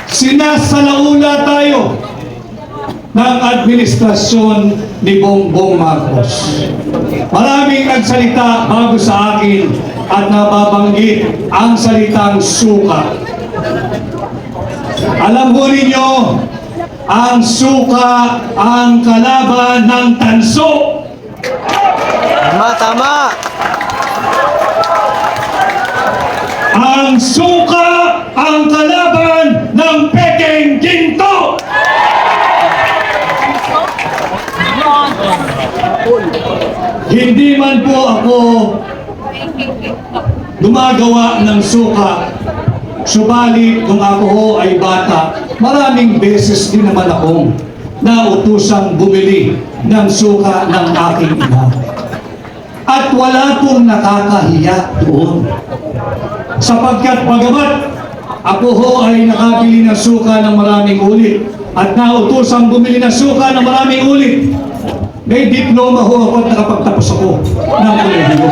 Sinasalaula tayo ng administrasyon ni Bongbong Marcos. Maraming nagsalita bago sa akin at nababanggit ang salitang suka. Alam mo ninyo, ang suka ang kalaban ng tanso. Tama, tama. Ang suka ang kalaban ng pekeng ginto. Hindi man po ako gumagawa ng suka, subalit kung ako ho ay bata, maraming beses din naman akong nautusang bumili ng suka ng aking ina. At wala pong nakakahiya doon. Sapagkat bagamat ako ho ay nakabili ng suka ng maraming ulit at nautusang bumili ng suka ng maraming ulit, may diploma ho ako at nakapagtapos ako ng kolehiyo.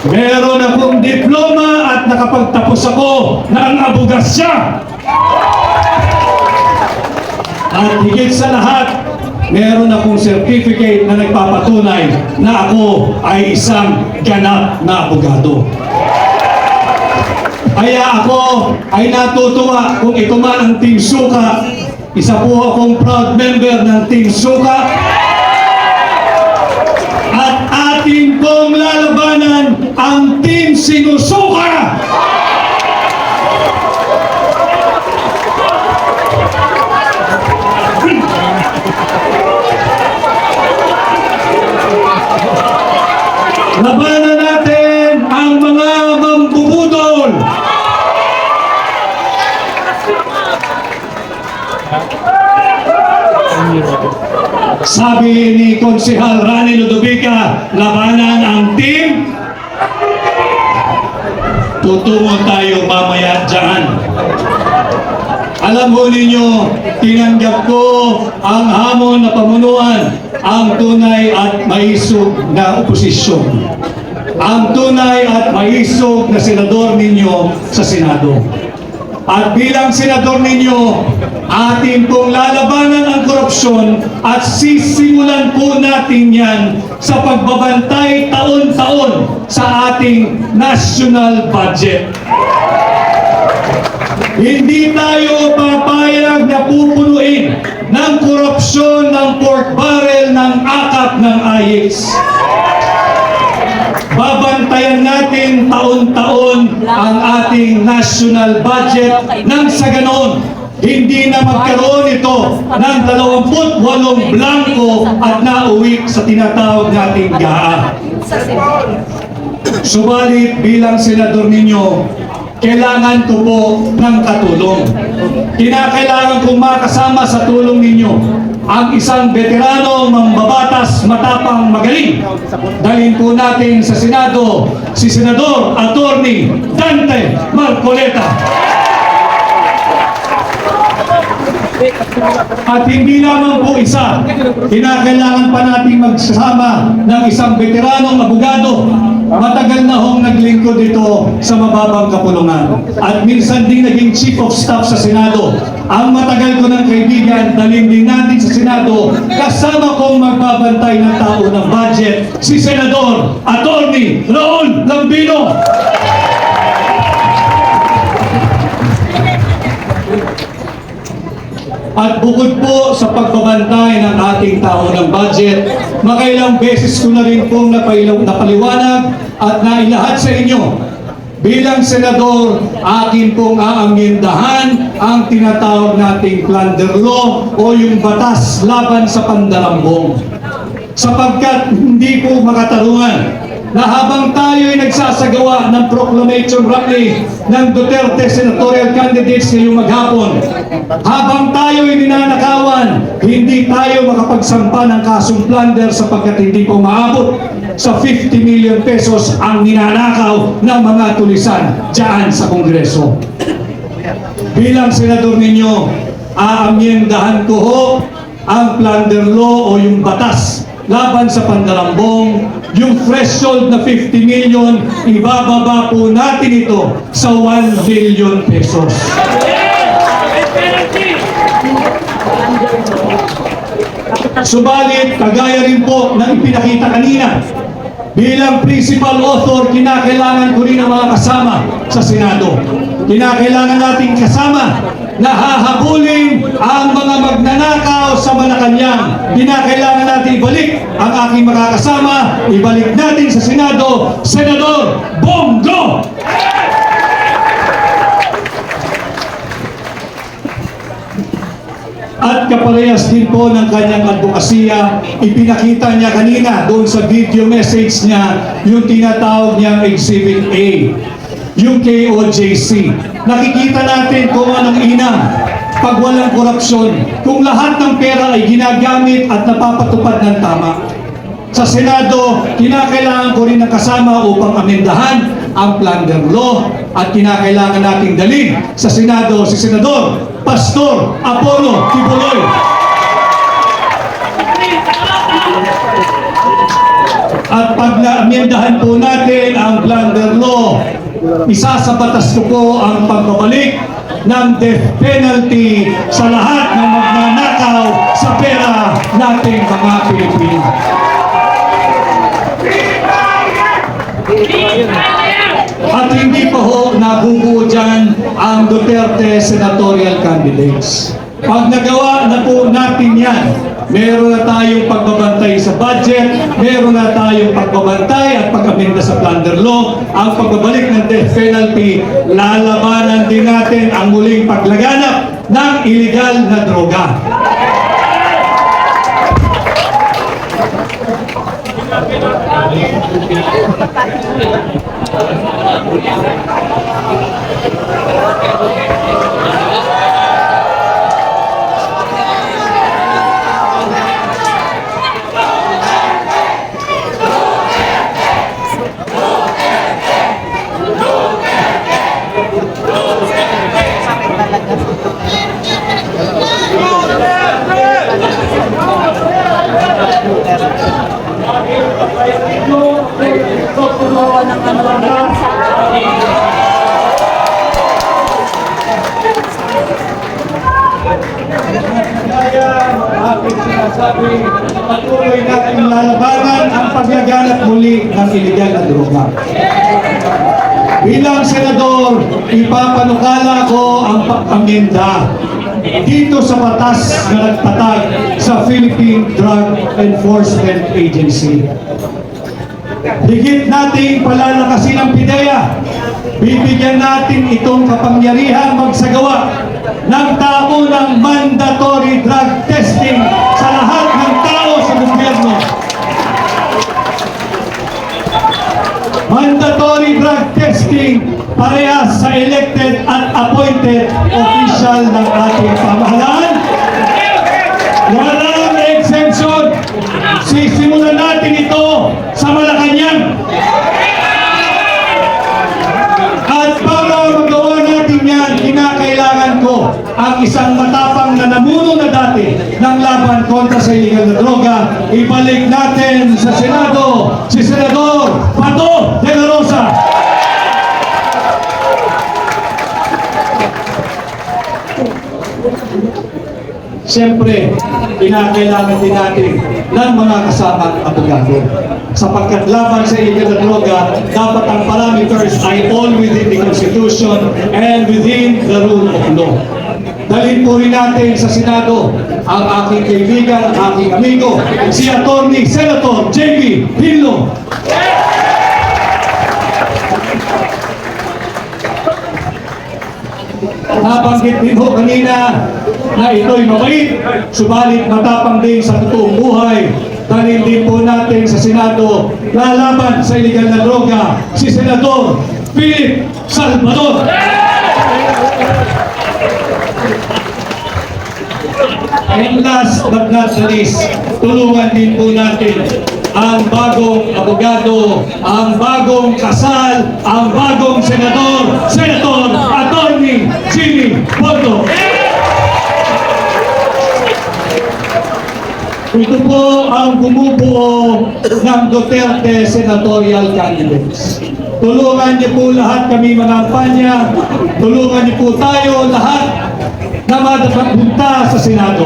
Meron akong diploma at nakapagtapos ako ng abogasya. At higit sa lahat, meron akong certificate na nagpapatunay na ako ay isang ganap na abogado. Kaya ako ay natutuwa kung ito man ang Team Suka. Isa po akong proud member ng Team Suka. At ating pong lalabanan ang Team Sinusuka. Labanan natin ang mga mambubudol. Sabi ni Konsehal Rani Ludovica, labanan ang team. Tutungo tayo mamaya dyan. Alam mo ninyo, tinanggap ko ang hamon na pamunuan, ang tunay at maisog na oposisyon. Ang tunay at maisog na senador ninyo sa Senado. At bilang senador ninyo, atin pong lalabanan ang korupsyon at sisimulan po natin yan sa pagbabantay taon-taon sa ating national budget. Hindi tayo papayag na pupunuin ng korupsyon ng pork barrel ng akap ng AIX. Babantayan natin taon-taon ang ating national budget nang sa ganon, hindi na magkaroon ito ng 28 blanco at nauwi sa tinatawag nating GAA. Subalit bilang senador ninyo, kailangan ko po ng katulong. Kinakailangan kong makasama sa tulong ninyo ang isang veterano, mambabatas, matapang, magaling. Dalhin po natin sa Senado si Senador Attorney Dante Marcoleta. At hindi lamang po isa, kinakailangan pa natin magsasama ng isang veteranong abogado. Matagal na hong naglingkod dito sa mababang kapulungan. At minsan ding naging Chief of Staff sa Senado. Ang matagal ko ng kaibigan, dalhin din natin sa Senado, kasama kong magbabantay ng tao ng budget, si Senador Attorney Raul Lambino. At bukod po sa pagbabantay ng ating tao ng budget, makailang beses ko na rin pong napaliwanag at nailahad sa inyo. Bilang senador, akin pong aamyendahan ang tinatawag nating plunder law o yung batas laban sa pandarambong. Sapagkat hindi po makatarungan na habang tayo ay nagsasagawa ng proclamation rally ng Duterte senatorial candidates ngayong maghapon, habang tayo ay ninanakawan, hindi tayo makapagsampa ng kasong plunder sapagkat hindi po maabot sa 50 million pesos ang ninanakaw ng mga tulisan dyan sa Kongreso. Bilang senador ninyo, aamyendahan ko ho ang plunder law o yung batas laban sa pandarambong, yung threshold na 50 million, ibababa po natin ito sa 1 billion pesos. Subalit, kagaya rin po ng ipinakita kanina, bilang principal author, kinakailangan ko rin ang mga kasama sa Senado. Kinakailangan nating kasama na hahabulin ang mga magnanakaw sa Malacanang. Kinakailangan natin ibalik ang aking mga kasama, ibalik natin sa Senado, Senador Bongo! At kaparehas din po ng kanyang advokasya, ipinakita niya kanina doon sa video message niya yung tinatawag niyang Exhibit A, yung KOJC. Nakikita natin kung anong inam pag walang korupsyon, kung lahat ng pera ay ginagamit at napapatupad ng tama. Sa Senado, kinakailangan ko rin ng kasama upang amendahan ang plunder law at kinakailangan nating dalhin sa Senado si Senador Pastor Apollo Kibuloy. At pag na-amendahan po natin ang plunder law, isa sa batas ko po ang pagbabalik ng death penalty sa lahat ng magnanakaw sa pera nating mga Pilipino. At hindi pa ho nabubuo dyan ang Duterte senatorial candidates. Pag nagawa na po natin yan, meron na tayong pagbabantay sa budget, meron na tayong pagbabantay at pag-amenda sa plunder law, ang pagbabalik ng death penalty, lalabanan din natin ang muling paglaganap ng illegal na droga. Patuloy natin lalabanan ang paglaganap muli ng iligal na droga. Bilang senador, ipapanukala ko ang pag-amenda dito sa batas na nagtatag sa Philippine Drug Enforcement Agency. Higit nating palalakasin ang PIDEA. Bibigyan natin itong kapangyarihan magsagawa ng taunang mandatory drug testing sa lahat ng tao sa gobyerno. Mandatory drug testing parehas sa elected at appointed official ng ating pamahalaan. Walang exemption. Sisimulan natin ito sa Malacanang. At para magawa natin yan, kinakailangan ko ang isang matapang na namuno na dati ng laban kontra sa illegal na droga. Ibalik natin sa Senado si Senador Bato de la Rosa. Siyempre, kinakailangan din natin ng mga kasama at abogado. Sapagkat laban sa illegal na droga, dapat ang parameters ay all within the Constitution and within the rule of law. Dalhin po rin natin sa Senado ang aking kaibigan, ang aking amigo, si Attorney Senator J.B. Hillo. Nabanggit din ho kanina na ito'y mabait, subalit matapang din sa totoong buhay. Dalhin din po natin sa Senado, lalaban sa illegal na droga, si Senador Philip Salvador. And last but not the least, tulungan din po natin ang bagong abogado, ang bagong kasal, ang bagong senador, Senator Attorney Jimmy Bondo. ito po ang bumubuo ng Duterte senatorial candidates. Tulungan niyo po lahat kami manampanya, tulungan niyo po tayo lahat na madapunta sa Senado.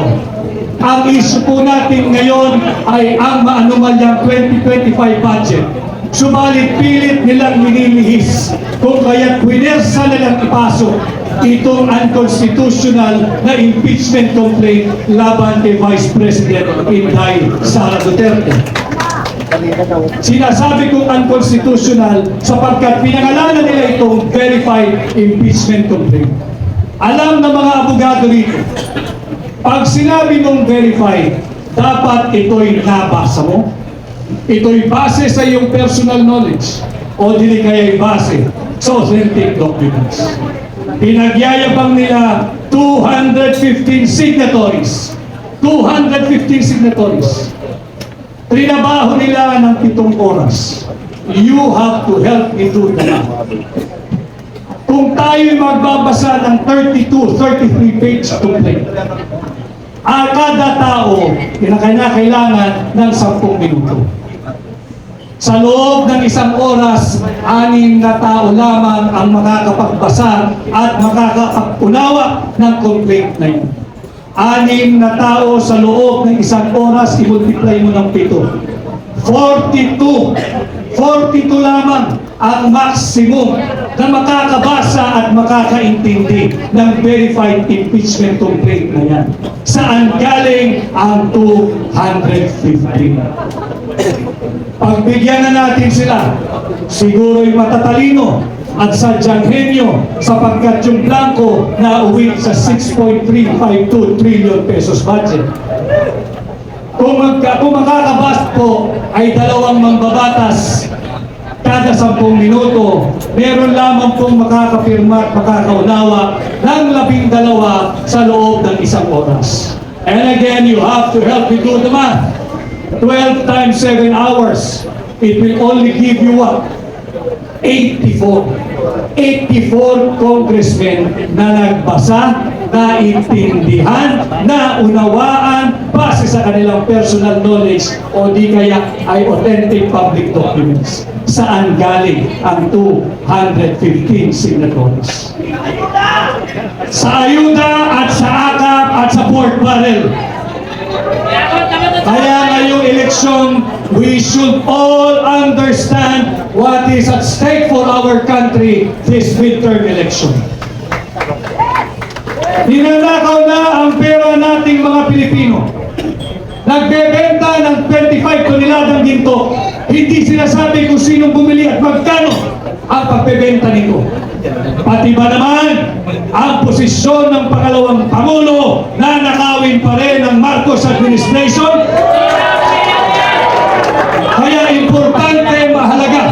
Ang issue po natin ngayon ay ang maanumalyang 2025 budget. Subalit pilit nilang minilihis kung kaya't winersa nilang ipasok itong unconstitutional na impeachment complaint laban kay Vice President Inday Sara Duterte. Sinasabi kong unconstitutional sapagkat pinangalanan nila itong verified impeachment complaint. Alam ng mga abogado rito, pag sinabi mong verified, dapat ito'y nabasa mo. Ito'y base sa iyong personal knowledge o dili kaya'y base sa authentic documents. Pinagyayabang nila 215 signatories. 215 signatories. Trinabaho nila ng 7 oras. You have to help me do the math. Kung tayo'y magbabasa ng 33 page complaint, kada tao kailangan ng 10 minuto. Sa loob ng 1 oras, 6 na tao lamang ang makakapagbasa at makakapag-unawa ng complaint na yun. 6 na tao sa loob ng 1 oras, i-multiply mo ng 7. 42 lamang ang maximum na makakabasa at makakaintindi ng verified impeachment complaint na yan. Saan galing ang 215? Pagbigyan na natin sila, siguro'y matatalino at sadyang henyo sapagkat yung blanco na uwi sa 6.352 trillion pesos budget. Kung makakabasa po ay 2 mambabatas kada 10 minuto, meron lamang pong makakapirma at makakaunawa ng 12 sa loob ng 1 oras. And again, you have to help me do the math. 12 times 7 hours, it will only give you what? 84 congressmen na nagbasa, naintindihan, naunawaan base sa kanilang personal knowledge o di kaya ay authentic public documents. Saan galing ang 215 signatories? Sa ayuda at sa akap at sa pork barrel. Kaya ngayong eleksyon, we should all understand what is at stake for our country this midterm election. Ninanakaw na ang pera nating mga Pilipino. Nagbebenta ng 25 toneladang ginto. Hindi sinasabi kung sinong bumili at magkano ang pagbebenta nito. Pati ba naman ang posisyon ng pangalawang Pangulo na nakawin pa rin ng Marcos administration? Kaya importante, mahalaga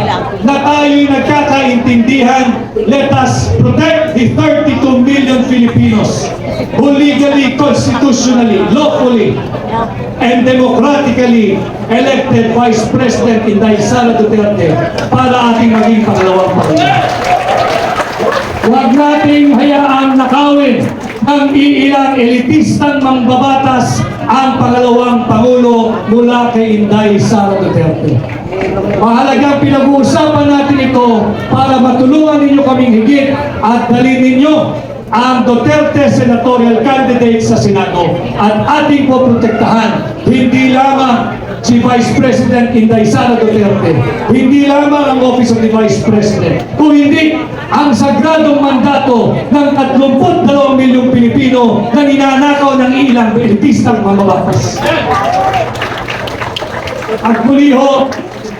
na tayo'y nagkakaintindihan. Let us protect the 32 million Filipinos who legally, constitutionally, lawfully, and democratically elected Vice President Inday Sara Duterte para ating maging pangalawang Pangulo. Huwag nating hayaang nakawin ng iilang elitistang mangbabatas ang pangalawang Pangulo mula kay Inday Sara Duterte. Mahalagang pinag-uusapan natin ito para matulungan ninyo kaming higit at dalhin ninyo ang Duterte senatorial candidate sa Senado at ating poprotektahan hindi lamang si Vice President Inday Sara Duterte, hindi lamang ang Office of the Vice President, kung hindi ang sagradong mandato ng 32 milyong Pilipino na ninanakaw ng ilang elitistang mambabatas. At muli ho,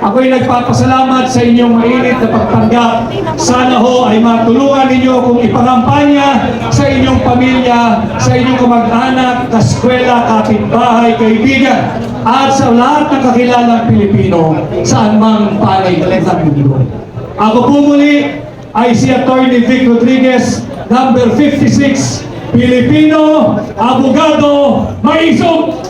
ako'y nagpapasalamat sa inyong mainit na pagtanggap. Sana ho ay matulungan ninyo kung ipangampanya sa inyong pamilya, sa inyong kamag-anak, kaskwela, kapitbahay, kaibigan, at sa lahat ng kakilalang Pilipino saan mang panig ng mundo. Ako po muli ay si Attorney Vic Rodriguez, number 56, Pilipino, abogado, maisog!